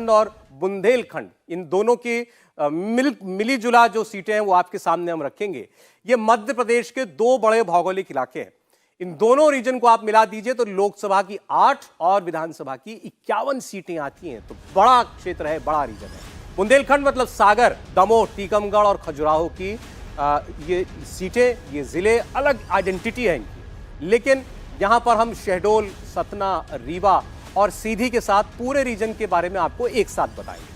बघेलखंड और बुंदेलखंड, इन दोनों की मिली जुला जो सीटें हैं वो आपके सामने हम रखेंगे। ये मध्य प्रदेश के दो बड़े भौगोलिक इलाके हैं। इन दोनों रीजन को आप मिला दीजिए तो लोकसभा की 8 और विधानसभा की 51 सीटें आती हैं। तो बड़ा क्षेत्र है, बड़ा रीजन है। बुंदेलखंड मतलब सागर, दमोह, टीकमगढ़ और खजुराहो की ये सीटें, ये जिले अलग आइडेंटिटी है इनकी, लेकिन यहां पर हम शहडोल, सतना, रीवा और सीधी के साथ पूरे रीजन के बारे में आपको एक साथ बताएंगे।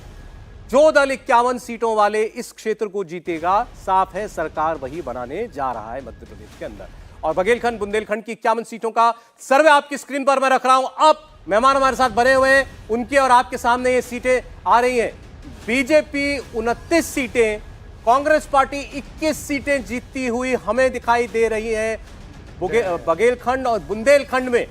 जो दल 51 सीटों वाले इस क्षेत्र को जीतेगा, साफ है सरकार वही बनाने जा रहा है मध्य प्रदेश के अंदर। और बघेलखंड, बुंदेलखंड की 51 सीटों का सर्वे आपकी स्क्रीन पर मैं रख रहा हूं। अब मेहमान हमारे साथ बने हुए हैं, उनके और आपके सामने ये सीटें आ रही हैं। बीजेपी 29 सीटें, कांग्रेस पार्टी 21 सीटें जीतती हुई हमें दिखाई दे रही है। बघेलखंड और बुंदेलखंड में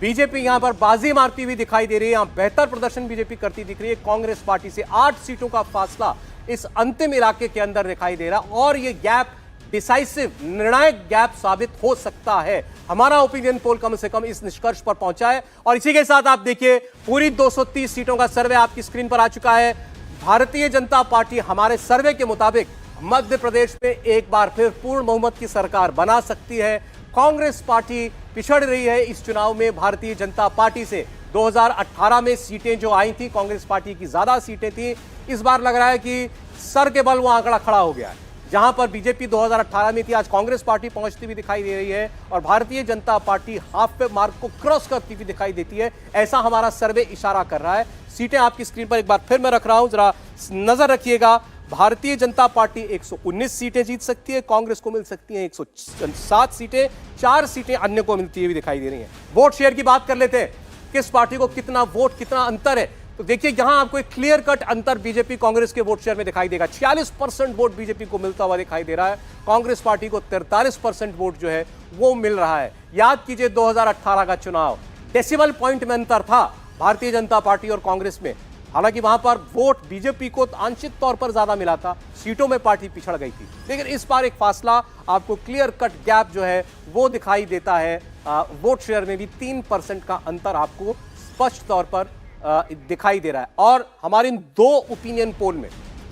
बीजेपी यहां पर बाजी मारती हुई दिखाई दे रही है। यहां बेहतर प्रदर्शन बीजेपी करती दिख रही है। कांग्रेस पार्टी से 8 सीटों का फासला इस अंतिम इलाके के अंदर दिखाई दे रहा, और यह गैप डिसाइसिव, निर्णायक गैप साबित हो सकता है। हमारा ओपिनियन पोल कम से कम इस निष्कर्ष पर पहुंचा है। और इसी के साथ आप देखिए, पूरी 230 सीटों का सर्वे आपकी स्क्रीन पर आ चुका है। भारतीय जनता पार्टी हमारे सर्वे के मुताबिक मध्य प्रदेश में एक बार फिर पूर्ण बहुमत की सरकार बना सकती है। कांग्रेस पार्टी पिछड़ रही है इस चुनाव में भारतीय जनता पार्टी से। 2018 में सीटें जो आई थी, कांग्रेस पार्टी की ज्यादा सीटें थी। इस बार लग रहा है कि सर के बल वो आंकड़ा खड़ा हो गया है। जहां पर बीजेपी 2018 में थी, आज कांग्रेस पार्टी पहुंचती हुई दिखाई दे रही है और भारतीय जनता पार्टी हाफ पे मार्क को क्रॉस करती हुई दिखाई देती है। ऐसा हमारा सर्वे इशारा कर रहा है। सीटें आपकी स्क्रीन पर एक बार फिर मैं रख रहा हूं, जरा नजर रखिएगा। भारतीय जनता पार्टी 119 सीटें जीत सकती है, कांग्रेस को मिल सकती हैं 107 सीटें, 4 सीटें अन्य को मिलती हुई दिखाई दे रही हैं। वोट शेयर की बात कर लेते हैं, किस पार्टी को कितना वोट, कितना अंतर है। तो देखिए, यहां आपको एक क्लियर कट अंतर बीजेपी कांग्रेस के वोट शेयर में दिखाई देगा। 46% वोट बीजेपी को मिलता हुआ दिखाई दे रहा है, कांग्रेस पार्टी को 43% वोट जो है वो मिल रहा है। याद कीजिए 2018 का चुनाव, डेसिमल पॉइंट में अंतर था भारतीय जनता पार्टी और कांग्रेस में। हालांकि वहां पर वोट बीजेपी को आंशिक तौर पर ज्यादा मिला था, सीटों में पार्टी पिछड़ गई थी, लेकिन इस बार एक फासला आपको, क्लियर कट गैप जो है वो दिखाई देता है। वोट शेयर में भी 3% का अंतर आपको स्पष्ट तौर पर दिखाई दे रहा है। और हमारे इन 2 ओपिनियन पोल में,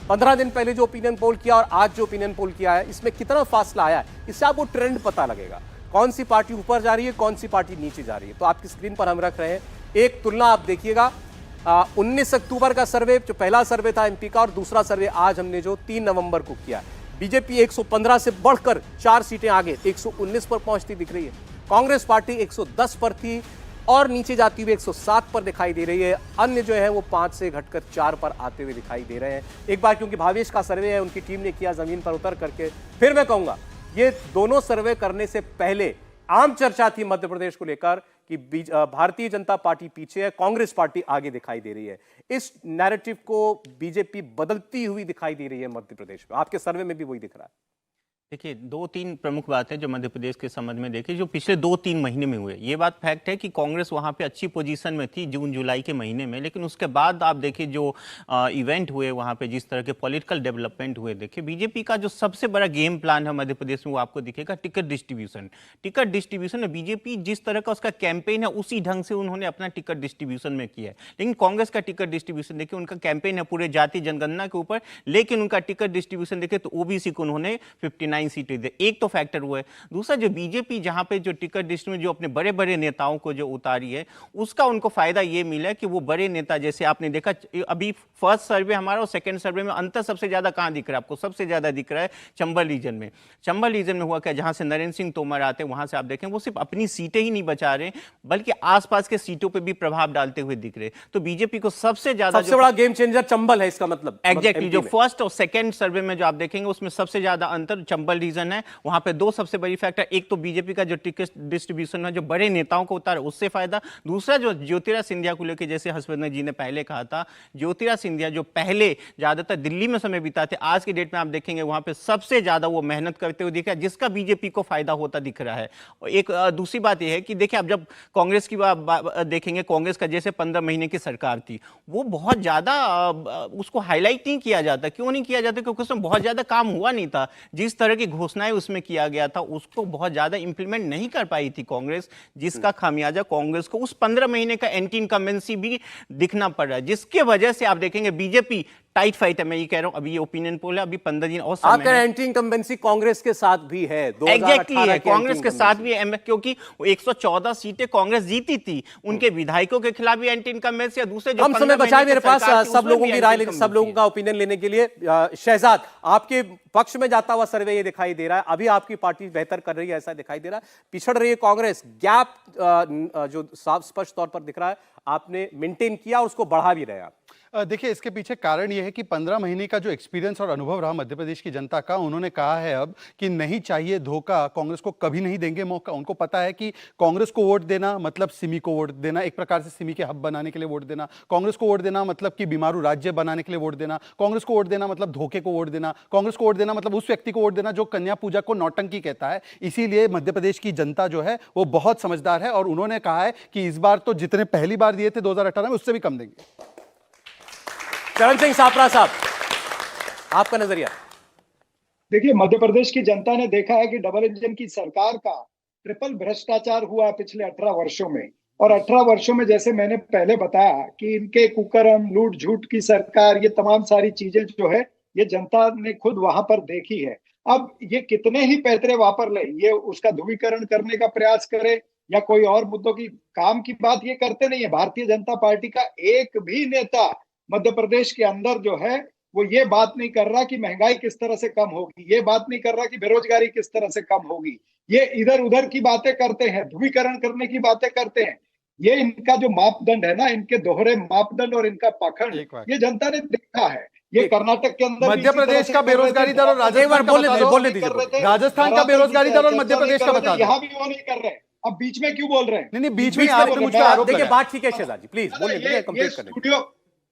15 दिन पहले जो ओपिनियन पोल किया और आज जो ओपिनियन पोल किया है, इसमें कितना फासला आया है, इससे आपको ट्रेंड पता लगेगा। कौन सी पार्टी ऊपर जा रही है, कौन सी पार्टी नीचे जा रही है। तो आपकी स्क्रीन पर हम रख रहे हैं, एक तुलना आप देखिएगा। 19 अक्टूबर का सर्वे, जो पहला सर्वे था एमपी का, और दूसरा सर्वे आज हमने जो 3 नवंबर को किया। बीजेपी 115 से बढ़कर 4 सीटें आगे 119 पर पहुंचती दिख रही है। कांग्रेस पार्टी 110 पर थी और नीचे जाती हुई 107 पर दिखाई दे रही है। अन्य जो है वो 5 से घटकर 4 पर आते हुए दिखाई दे रहे हैं। एक बार क्योंकि भावेश का सर्वे है, उनकी टीम ने किया जमीन पर उतर करके, फिर मैं कहूंगा ये दोनों सर्वे करने से पहले आम चर्चा थी मध्य प्रदेश को लेकर कि भारतीय जनता पार्टी पीछे है, कांग्रेस पार्टी आगे दिखाई दे रही है। इस नैरेटिव को बीजेपी बदलती हुई दिखाई दे रही है मध्य प्रदेश में। आपके सर्वे में भी वही दिख रहा है। देखिए, 2-3 प्रमुख बातें जो मध्य प्रदेश के संबंध में देखिए, जो पिछले 2-3 महीने में हुए। ये बात फैक्ट है कि कांग्रेस वहाँ पे अच्छी पोजीशन में थी जून जुलाई के महीने में, लेकिन उसके बाद आप देखिए जो इवेंट हुए वहाँ पे, जिस तरह के पॉलिटिकल डेवलपमेंट हुए, देखिए बीजेपी का जो सबसे बड़ा गेम प्लान है मध्य प्रदेश में, वो आपको दिखेगा टिकट डिस्ट्रीब्यूशन। टिकट डिस्ट्रीब्यूशन में बीजेपी जिस तरह का उसका कैंपेन है, उसी ढंग से उन्होंने अपना टिकट डिस्ट्रीब्यूशन में किया है। लेकिन कांग्रेस का टिकट डिस्ट्रीब्यूशन देखिए, उनका कैंपेन है पूरे जाति जनगणना के ऊपर, लेकिन उनका टिकट डिस्ट्रीब्यूशन देखिए तो ओबीसी को उन्होंने 59 सीटें दी। एक तो फैक्टर हुआ है। दूसरा, जो बीजेपी जहां पे जो टिकट लिस्ट में जो अपने बड़े बड़े नेताओं को जो उतारी है, उसका उनको फायदा ये मिला है कि वो बड़े नेता, जैसे आपने देखा अभी फर्स्ट सर्वे हमारा और सेकंड सर्वे में अंतर सबसे ज्यादा कहां दिख रहा है आपको? सबसे ज्यादा दिख रहा है चंबल रीजन में। चंबल रीजन में हुआ क्या, जहां से नरेंद्र सिंह तोमर आते हैं, वहां से आप देखें वो सिर्फ अपनी सीटें ही नहीं बचा रहे, बल्कि आसपास के सीटों पर भी प्रभाव डालते हुए दिख रहे। तो बीजेपी को सबसे बड़ा गेम चेंजर चंबल है, इसका मतलब एग्जैक्टली जो फर्स्ट और सेकंड सर्वे में जो आप देखेंगे उसमें सबसे ज्यादा अंतर चंबल रीजन है। वहां पे 2 सबसे बड़ी फैक्टर, एक तो बीजेपी का जो टिकट डिस्ट्रीब्यूशन है, जो बड़े नेताओं को उतारा उससे फायदा। दूसरा, जो ज्योतिरादित्य सिंधिया को लेकर, जैसे हर्षवर्धन जी ने पहले कहा था, ज्योतिरादित्य सिंधिया जो पहले ज्यादातर दिल्ली में समय बिताते, आज की डेट में आप देखेंगे वहां पे सबसे ज्यादा वो मेहनत करते हुए दिखा, जिसका बीजेपी को फायदा होता दिख रहा है। एक दूसरी बात यह है कि देखिए, अब जब कांग्रेस की देखेंगे, कांग्रेस का जैसे 15 महीने की सरकार थी, वो बहुत ज्यादा उसको हाईलाइट नहीं किया जाता। क्यों नहीं किया जाता? क्योंकि उसमें बहुत ज्यादा काम हुआ नहीं था। जिस तरह की घोषणाएं उसमें किया गया था उसको बहुत ज्यादा इंप्लीमेंट नहीं कर पाई थी कांग्रेस, जिसका खामियाजा कांग्रेस को उस 15 महीने का एंटी इनकम्बेंसी भी दिखना पड़ रहा है, जिसके वजह से आप देखेंगे बीजेपी टाइट फाइट है। मैं ये कह रहा हूं, अभी ये ओपिनियन पोल है, अभी 15 दिन और समय आपका है। एंटी इनकम्बेंसी कांग्रेस के साथ भी है, एग्जैक्टली 2018 है, की कांग्रेस के साथ anti-incumbency। भी है, क्योंकि 114 सीटें कांग्रेस जीती थी, उनके विधायकों के खिलाफ भी एंटी इनकम्बेंसी है, दूसरे जो कम 15 समय बचा है महीने मेरे की पास सरकार थी, सब उसमें लोगों भी की राय anti लेने, सब incumbency लोगों है। का ओपिनियन लेने के लिए शहजाद, आपके पक्ष में जाता हुआ सर्वे ये दिखाई दे रहा है, अभी आपकी पार्टी बेहतर कर रही है ऐसा दिखाई दे रहा है, पिछड़ रही है कांग्रेस, गैप जो साफ स्पष्ट तौर पर दिख रहा है आपने मेंटेन किया और उसको बढ़ा भी रहे हैं आप। देखिए, इसके पीछे कारण यह है कि 15 महीने का जो एक्सपीरियंस और अनुभव रहा मध्य प्रदेश की जनता का, उन्होंने कहा है अब कि नहीं चाहिए धोखा, कांग्रेस को कभी नहीं देंगे मौका। उनको पता है कि कांग्रेस को वोट देना मतलब सिमी को वोट देना, एक प्रकार से सिमी के हब बनाने के लिए वोट देना, कांग्रेस को वोट देना मतलब कि बीमारू राज्य बनाने के लिए वोट देना, कांग्रेस को वोट देना मतलब धोखे को वोट देना, कांग्रेस को वोट देना मतलब उस व्यक्ति को वोट देना जो कन्या पूजा को नौटंकी कहता है। इसीलिए मध्य प्रदेश की जनता जो है वो बहुत समझदार है और उन्होंने कहा है कि इस बार तो जितने पहली बार दिए थे 2018 में, उससे भी कम देंगे। चरण सिंह सापरा साहब, आपका नजरिया। देखिए, मध्य प्रदेश की जनता ने देखा है कि डबल इंजन की सरकार का ट्रिपल भ्रष्टाचार हुआ पिछले 18 वर्षों में। और 18 वर्षों में, जैसे मैंने पहले बताया कि इनके कुकर्म, लूट झूठ की सरकार, ये तमाम सारी चीजें जो है ये जनता ने खुद वहां पर देखी है। अब ये कितने ही पैतरे वापर ले, ये उसका ध्रुवीकरण करने का प्रयास करे या कोई और मुद्दों की काम की बात ये करते नहीं है। भारतीय जनता पार्टी का एक भी नेता मध्य प्रदेश के अंदर जो है वो ये बात नहीं कर रहा कि महंगाई किस तरह से कम होगी, ये बात नहीं कर रहा कि बेरोजगारी किस तरह से कम होगी। ये इधर उधर की बातें करते हैं, ध्रुवीकरण करने की बातें करते हैं। ये इनका जो मापदंड है ना, इनके दोहरे मापदंड और इनका पाखंड, ये जनता ने देखा है। ये कर्नाटक के अंदर मध्य प्रदेश का बेरोजगारी दर और राजस्थान का बता दो। राजस्थान का बेरोजगारी दर और मध्य प्रदेश का बता दो। यहाँ भी वो नहीं कर रहे, अब बीच में क्यों बोल रहे हैं? नहीं, बीच में आप मुझ पर आरोप देखिए, लगाया। बात ठीक है शहजाद जी, प्लीज बोलिए, कंप्लीट करें। स्टूडियो,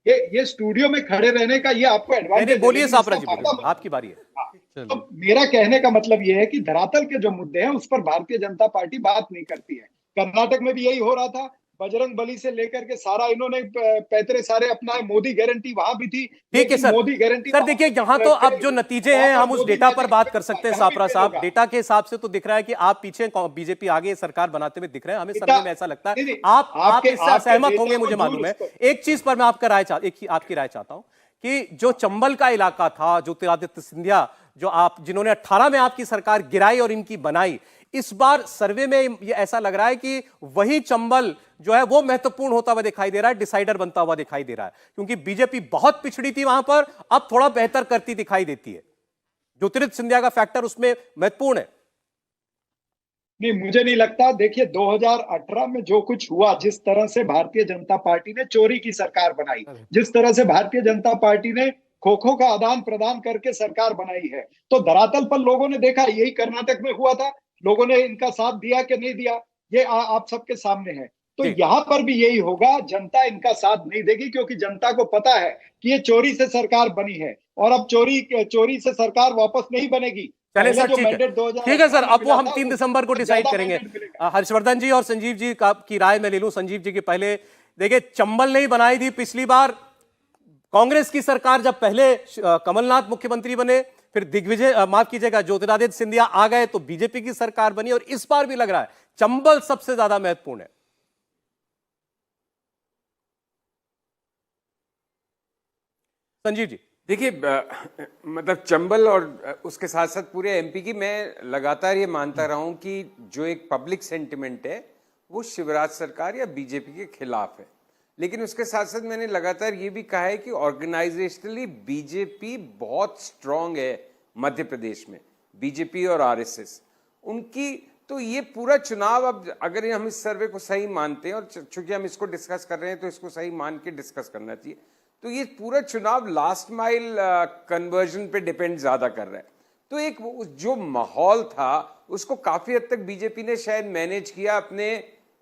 ये स्टूडियो में खड़े रहने का ये आपको एडवांटेज। बोलिए सापरा जी, बोलिए, आपकी बारी है। तो मेरा कहने का मतलब ये है कि धरातल के जो मुद्दे हैं उस पर भारतीय जनता पार्टी बात नहीं करती है। कर्नाटक में भी यही हो रहा था, बजरंग बली से लेकर के सारा इन्होंने पैतरे सारे अपनाए। मोदी गारंटी वहां भी थी, ठीक है सर। मोदी गारंटी सर देखिए, यहाँ तो अब जो नतीजे हैं हम उस डेटा पर बात कर सकते हैं सापरा साहब। डेटा के हिसाब से तो दिख रहा है कि आप पीछे, बीजेपी आगे सरकार बनाते हुए दिख रहे हैं, हमें सर्वे में ऐसा लगता है। आप इससे सहमत होंगे मुझे मालूम है। एक चीज पर मैं आपकी राय चाहता हूं कि जो चंबल का इलाका था, ज्योतिरादित्य सिंधिया जिन्होंने 18 में आपकी सरकार गिराई और इनकी बनाई, इस बार सर्वे में ये ऐसा लग रहा है कि वही चंबल जो है वो महत्वपूर्ण होता हुआ दिखाई दे रहा है, डिसाइडर बनता हुआ दिखाई दे रहा है, क्योंकि बीजेपी बहुत पिछड़ी थी वहां पर, अब थोड़ा बेहतर करती दिखाई देती है। ज्योतिरादित्य सिंधिया का फैक्टर उसमें महत्वपूर्ण है। नहीं, मुझे नहीं लगता। देखिए, 2018 में जो कुछ हुआ, जिस तरह से भारतीय जनता पार्टी ने चोरी की सरकार बनाई, जिस तरह से भारतीय जनता पार्टी ने खोखो का आदान प्रदान करके सरकार बनाई है, तो धरातल पर लोगों ने देखा। यही कर्नाटक में हुआ था, लोगों ने इनका साथ दिया कि नहीं दिया, ये आप सबके सामने है। तो यहां पर भी यही होगा, जनता इनका साथ नहीं देगी, क्योंकि जनता को पता है कि ये चोरी से सरकार बनी है और अब चोरी से सरकार वापस नहीं बनेगी। चले सर, ठीक है सर, अब वो हम 3 दिसंबर को डिसाइड करेंगे। हर्षवर्धन जी और संजीव जी की राय मैं ले लूं। संजीव जी की पहले, देखिए, चंबल नहीं बनाई थी पिछली बार कांग्रेस की सरकार, जब पहले कमलनाथ मुख्यमंत्री बने, फिर दिग्विजय, माफ कीजिएगा, ज्योतिरादित्य सिंधिया आ गए तो बीजेपी की सरकार बनी, और इस बार भी लग रहा है चंबल सबसे ज्यादा महत्वपूर्ण है। संजीव जी। देखिए, मतलब चंबल और उसके साथ साथ पूरे एमपी की, मैं लगातार ये मानता रहा हूं कि जो एक पब्लिक सेंटिमेंट है वो शिवराज सरकार या बीजेपी के खिलाफ है, लेकिन उसके साथ साथ मैंने लगातार ये भी कहा है कि ऑर्गेनाइजेशनली बीजेपी बहुत स्ट्रांग है मध्य प्रदेश में। बीजेपी और आरएसएस उनकी, तो ये पूरा चुनाव, अब अगर हम इस सर्वे को सही मानते हैं, और चूंकि हम इसको डिस्कस कर रहे हैं तो इसको सही मान के डिस्कस करना चाहिए, तो ये पूरा चुनाव लास्ट माइल कन्वर्जन पे डिपेंड ज्यादा कर रहा है। तो एक जो माहौल था उसको काफी हद तक बीजेपी ने शायद मैनेज किया अपने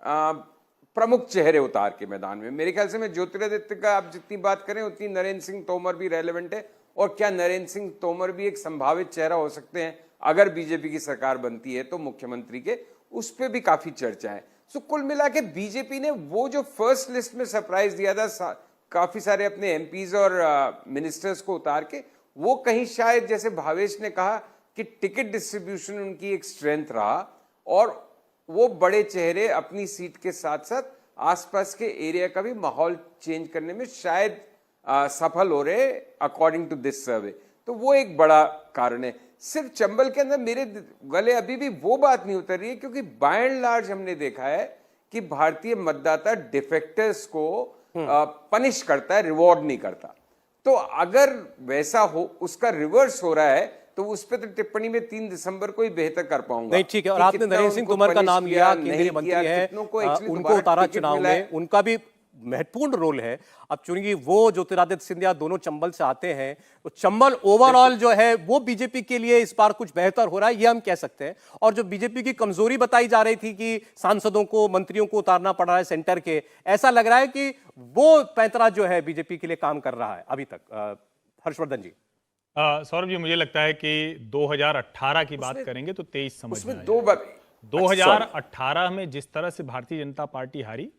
प्रमुख चेहरे उतार के मैदान में। मेरे ख्याल से, मैं ज्योतिरादित्य का आप जितनी बात करें उतनी नरेंद्र सिंह तोमर भी रेलेवेंट है, और क्या नरेंद्र सिंह तोमर भी एक संभावित चेहरा हो सकते हैं अगर बीजेपी की सरकार बनती है तो मुख्यमंत्री के, उस पर भी काफी चर्चा है। सो कुल मिला के बीजेपी ने वो जो फर्स्ट लिस्ट में सरप्राइज दिया था, काफी सारे अपने एमपीज और मिनिस्टर्स को उतार के, वो कहीं शायद, जैसे भावेश ने कहा कि टिकट डिस्ट्रीब्यूशन उनकी एक स्ट्रेंथ रहा और वो बड़े चेहरे अपनी सीट के साथ साथ आसपास के एरिया का भी माहौल चेंज करने में शायद सफल हो रहे अकॉर्डिंग टू दिस सर्वे। तो वो एक बड़ा कारण है। सिर्फ चंबल के अंदर मेरे गले अभी भी वो बात नहीं उतर रही है, क्योंकि बाय एंड लार्ज हमने देखा है कि भारतीय मतदाता डिफेक्टर्स को पनिश करता है, रिवॉर्ड नहीं करता। तो अगर वैसा हो, उसका रिवर्स हो रहा है, तो उस पर तो टिप्पणी में 3 दिसंबर को ही बेहतर कर पाऊंगा। नहीं, ठीक है। और कि आपने कितना नरेंद्र सिंह उनको तोमर का punish नाम किया, लिया, नहीं केंद्रीय मंत्री किया, है, कितनों को actually उनको दोबारा उतारा टिकट चुनाव मिला है। में, उनका भी महत्वपूर्ण रोल है। अब चूंकि वो ज्योतिरादित्य सिंधिया दोनों चंबल से आते हैं, तो चंबल ओवरऑल जो है वो बीजेपी के लिए इस बार कुछ बेहतर हो रहा है, ये हम कह सकते हैं। और जो बीजेपी की कमजोरी बताई जा रही थी कि सांसदों को, मंत्रियों को उतारना पड़ रहा है सेंटर के, ऐसा लग रहा है कि वो पैंतरा जो है बीजेपी के लिए काम कर रहा है अभी तक। हर्षवर्धन जी। सौरभ जी, मुझे लगता है कि 2018 की बात करेंगे तो 23 समझ में उसमें आ दो बात। 2018 में जिस तरह से भारतीय जनता पार्टी हारी,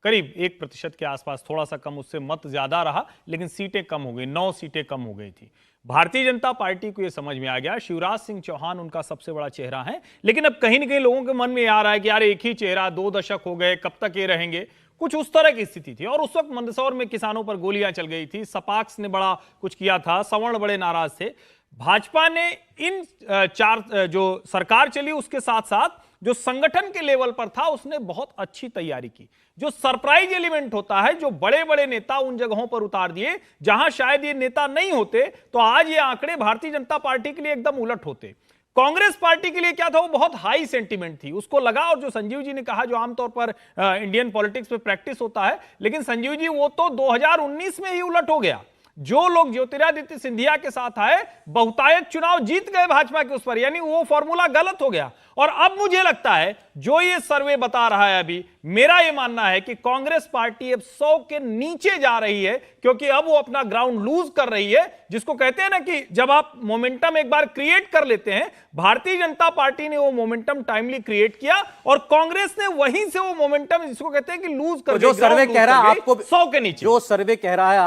करीब 1% के आसपास, थोड़ा सा कम, उससे मत ज्यादा रहा, लेकिन सीटें कम हो गई, 9 सीटें कम हो गई थी। भारतीय जनता पार्टी को यह समझ में आ गया शिवराज सिंह चौहान उनका सबसे बड़ा चेहरा है, लेकिन अब कहीं ना कहीं लोगों के मन में आ रहा है कि यार एक ही चेहरा, 2 दशक हो गए, कब तक ये रहेंगे, कुछ उस तरह की स्थिति थी। और उस वक्त मंदसौर में किसानों पर गोलियां चल गई थी, सपाक्स ने बड़ा कुछ किया था, सवर्ण बड़े नाराज थे। भाजपा ने इन 4 जो सरकार चली उसके साथ साथ जो संगठन के लेवल पर था उसने बहुत अच्छी तैयारी की। जो सरप्राइज एलिमेंट होता है, जो बड़े बड़े नेता उन जगहों पर उतार दिए जहां शायद ये नेता नहीं होते, तो आज ये आंकड़े भारतीय जनता पार्टी के लिए एकदम उलट होते। कांग्रेस पार्टी के लिए क्या था, वो बहुत हाई सेंटीमेंट थी, उसको लगा। और जो संजीव जी ने कहा, जो आमतौर पर इंडियन पॉलिटिक्स में प्रैक्टिस होता है, लेकिन संजीव जी वो तो 2019 में ही उलट हो गया। जो लोग ज्योतिरादित्य सिंधिया के साथ आए, बहुतायत चुनाव जीत गए भाजपा के उस पर, यानी वो फॉर्मूला गलत हो गया। और अब मुझे लगता है जो ये सर्वे बता रहा है, अभी मेरा ये मानना है कि कांग्रेस पार्टी अब 100 के नीचे जा रही है, क्योंकि अब वो अपना ग्राउंड लूज कर रही है। जिसको कहते हैं ना कि जब आप मोमेंटम एक बार क्रिएट कर लेते हैं, भारतीय जनता पार्टी ने वो मोमेंटम टाइमली क्रिएट किया और कांग्रेस ने वहीं से वो मोमेंटम, जिसको कहते हैं कि लूज कर, जो सर्वे कह रहा है आपको 100 के नीचे, जो सर्वे कह रहा है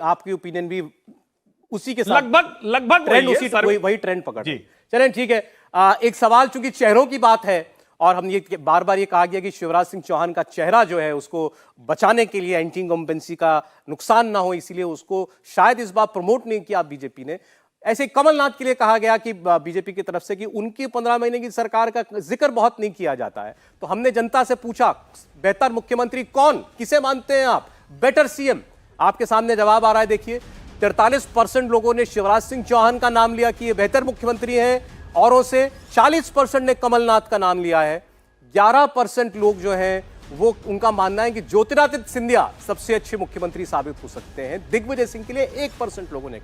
आपकी ओपिनियन भी उसी के साथ लगभग ट्रेंड, वही ट्रेंड पकड़ जी। चलें, ठीक है। एक सवाल, चूंकि चेहरों की बात है और हम ये बार बार ये कहा गया कि शिवराज सिंह चौहान का चेहरा जो है उसको बचाने के लिए, एंटी इनकम्बेंसी का नुकसान ना हो, इसीलिए उसको शायद इस बार प्रमोट नहीं किया बीजेपी ने। ऐसे कमलनाथ के लिए कहा गया कि बीजेपी की तरफ से कि उनकी 15 महीने की सरकार का जिक्र बहुत नहीं किया जाता है। तो हमने जनता से पूछा, बेहतर मुख्यमंत्री कौन, किसे मानते हैं आप, बेटर सीएम? आपके सामने जवाब आ रहा है, देखिए। 43% लोगों ने शिवराज सिंह चौहान का नाम लिया कि ये बेहतर मुख्यमंत्री हैं औरों से। 40% ने कमलनाथ का नाम लिया है। 11% लोग जो हैं वो, उनका मानना है कि ज्योतिरादित्य सिंधिया सबसे अच्छे मुख्यमंत्री साबित हो सकते हैं। दिग्विजय सिंह के लिए 1% लोगों ने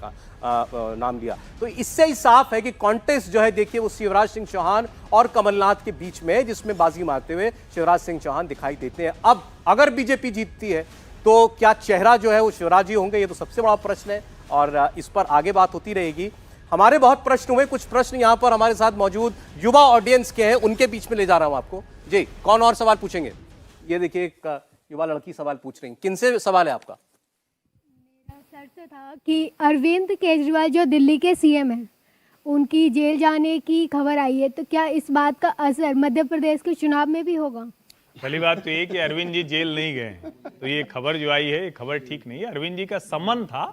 नाम लिया। तो इससे ही साफ है कि कॉन्टेस्ट जो है, देखिए, वो शिवराज सिंह चौहान और कमलनाथ के बीच में है, जिसमें बाजी मारते हुए शिवराज सिंह चौहान दिखाई देते हैं। अब अगर बीजेपी जीतती है तो क्या चेहरा जो है वो शिवराज जी होंगे? ये तो सबसे बड़ा प्रश्न है और इस पर आगे बात होती रहेगी। हमारे बहुत प्रश्न हुए, कुछ प्रश्न यहां पर हमारे साथ मौजूद युवा ऑडियंस के हैं, उनके बीच में ले जा रहा हूं आपको। जी, कौन और सवाल पूछेंगे? ये देखिए, एक युवा लड़की सवाल पूछ रही है। किनसे सवाल है आपका? मेरा सर से था कि अरविंद केजरीवाल जो दिल्ली के सीएम हैं, उनकी जेल जाने की खबर आई है, तो क्या इस बात का असर मध्य प्रदेश के चुनाव में भी होगा? पहली बात तो ये कि अरविंद जी जेल नहीं गए, तो ये खबर जो आई है, ये खबर ठीक नहीं है। अरविंद जी का सम्मन था,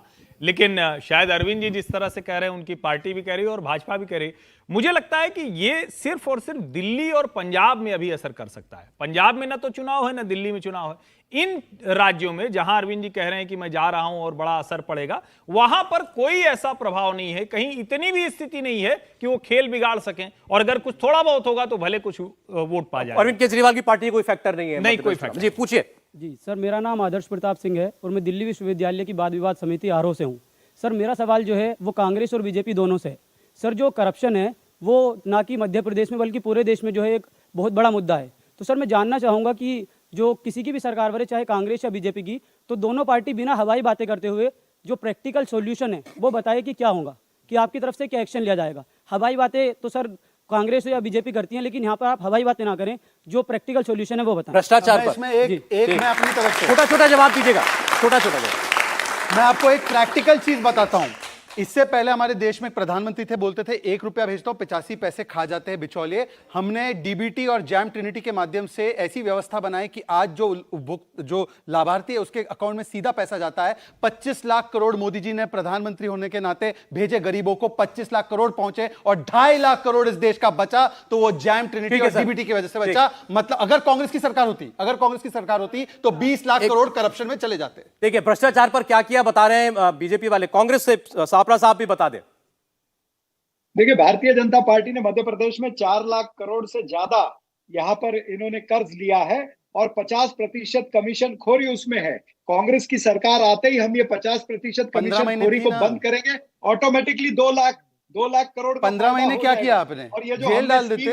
लेकिन शायद अरविंद जी जिस तरह से कह रहे हैं, उनकी पार्टी भी कह रही है और भाजपा भी कह रही है। मुझे लगता है कि ये सिर्फ और सिर्फ दिल्ली और पंजाब में अभी असर कर सकता है। पंजाब में ना तो चुनाव है, ना दिल्ली में चुनाव है। इन राज्यों में जहां अरविंद जी कह रहे हैं कि मैं जा रहा हूं और बड़ा असर पड़ेगा, वहां पर कोई ऐसा प्रभाव नहीं है, कहीं इतनी भी स्थिति नहीं है कि वो खेल बिगाड़ सकें। और अगर कुछ थोड़ा बहुत होगा तो भले कुछ वोट पा जाए। अरविंद केजरीवाल की पार्टी कोई फैक्टर नहीं है? नहीं, कोई फैक्टर। जी, पूछिए। जी सर, मेरा नाम आदर्श प्रताप सिंह है और मैं दिल्ली विश्वविद्यालय की वाद विवाद समिति आरओ से हूँ। सर, मेरा सवाल जो है वो कांग्रेस और बीजेपी दोनों से है। सर, जो करप्शन है वो ना कि मध्य प्रदेश में बल्कि पूरे देश में जो है एक बहुत बड़ा मुद्दा है। तो सर, मैं जानना चाहूँगा कि जो किसी की भी सरकार बने, चाहे कांग्रेस या बीजेपी की, तो दोनों पार्टी बिना हवाई बातें करते हुए जो प्रैक्टिकल सॉल्यूशन है वो बताए कि क्या होगा, कि आपकी तरफ से क्या एक्शन लिया जाएगा। हवाई बातें तो सर कांग्रेस या बीजेपी करती हैं, लेकिन यहाँ पर आप हवाई बातें ना करें, जो प्रैक्टिकल सॉल्यूशन है वो बताएं। भ्रष्टाचार पर इसमें एक मैं अपनी तरफ से छोटा छोटा जवाब दीजिएगा, छोटा छोटा जवाब। मैं आपको एक प्रैक्टिकल चीज बताता हूं। इससे पहले हमारे देश में एक प्रधानमंत्री थे, बोलते थे 1 रुपया भेजता हूं 85 पैसे खा जाते हैं बिचौलिए। हमने डीबीटी और जैम ट्रिनिटी के माध्यम से ऐसी व्यवस्था बनाई कि आज जो लाभार्थी है उसके अकाउंट में सीधा पैसा जाता है। 25 लाख करोड़ मोदी जी ने प्रधानमंत्री होने के नाते भेजे गरीबों को, 25 लाख करोड़ पहुंचे और 2.5 लाख करोड़ इस देश का बचा तो वो जैम ट्रिनिटी और डीबीटी की वजह से बचा। मतलब अगर कांग्रेस की सरकार होती तो 20 लाख करोड़ करप्शन में चले जाते। देखिए भ्रष्टाचार पर क्या किया बता रहे हैं बीजेपी वाले। कांग्रेस से सापड़ा साहब भी बता दें। देखिए, भारतीय जनता पार्टी ने मध्य प्रदेश में 4 लाख करोड़ से ज्यादा यहाँ पर इन्होंने कर्ज लिया है और 50% कमीशन खोरी उसमें है। कांग्रेस की सरकार आते ही हम ये 50% कमीशन खोरी को बंद करेंगे। ऑटोमेटिकली 2 लाख करोड़ 15 महीने क्या किया आपने? और ये जो जेल डाल हमने देते।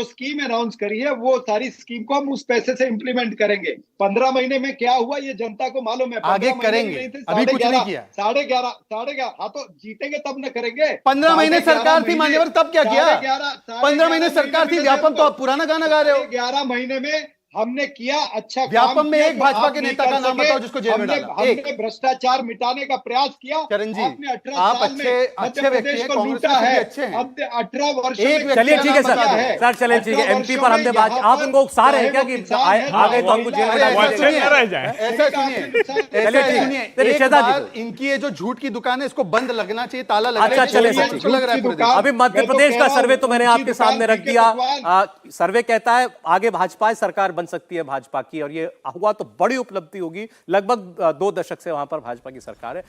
स्कीम अनाउंस करी है वो सारी स्कीम को हम उस पैसे से इंप्लीमेंट करेंगे। 15 महीने में क्या हुआ ये जनता को मालूम है। आगे करेंगे, अभी कुछ नहीं किया। 11.5 हाँ तो जीतेंगे तब न करेंगे। 15 महीने सरकार थी मान्यवर, तब क्या किया? 15 महीने सरकार थी। व्यापम तो आप पुराना गाना गा रहे हो। 11 महीने में हमने किया अच्छा काम। व्यापम में किया एक जो भाजपा आप के नहीं नेता कर का नाम सके। बताओ जिसको जेल में डाला। हमने भ्रष्टाचार मिटाने का प्रयास किया। चरण जी, आपने 18 आप साल में अच्छे मध्य व्यक्ति प्रदेश हैं, को कांग्रेस लूटा में है। अच्छे हैं। अब 18 वर्षों एक में चलिए ठीक है क्या किया है? सर चलिए ठीक है। 18 एमपी पर वर्षों हमने में बात, यहाँ आप उनको उकसा रहे हैं क्या कि किसान है, आ गए तो हमको जेल में अरे डाल ऐसा दिया सुनिए, जाए। रह जाए। ऐसा सुनिए, चलिए, ऐसा ठीक है। सुनिए, चलिए, एक श्वेता जी बार को। इनकी ये जो झूठ की दुकान है इसको बंद लगना चाहिए, ताला लगना अच्छा चाहिए। चलिए ये सचिन, झूठ लग रहा है पूरे देश। अभी मध्य मैं तो प्रदेश कह का रहा हूं, सर्वे तो मैंने ऊंची आपके दुकान सामने रख फीके दिया। पकवान। सर्वे कहता है आगे भाजपा सरकार बन सकती है भाजपा की, और ये हुआ तो बड़ी उपलब्धि होगी। लगभग 2 दशक से वहां पर भाजपा की सरकार है।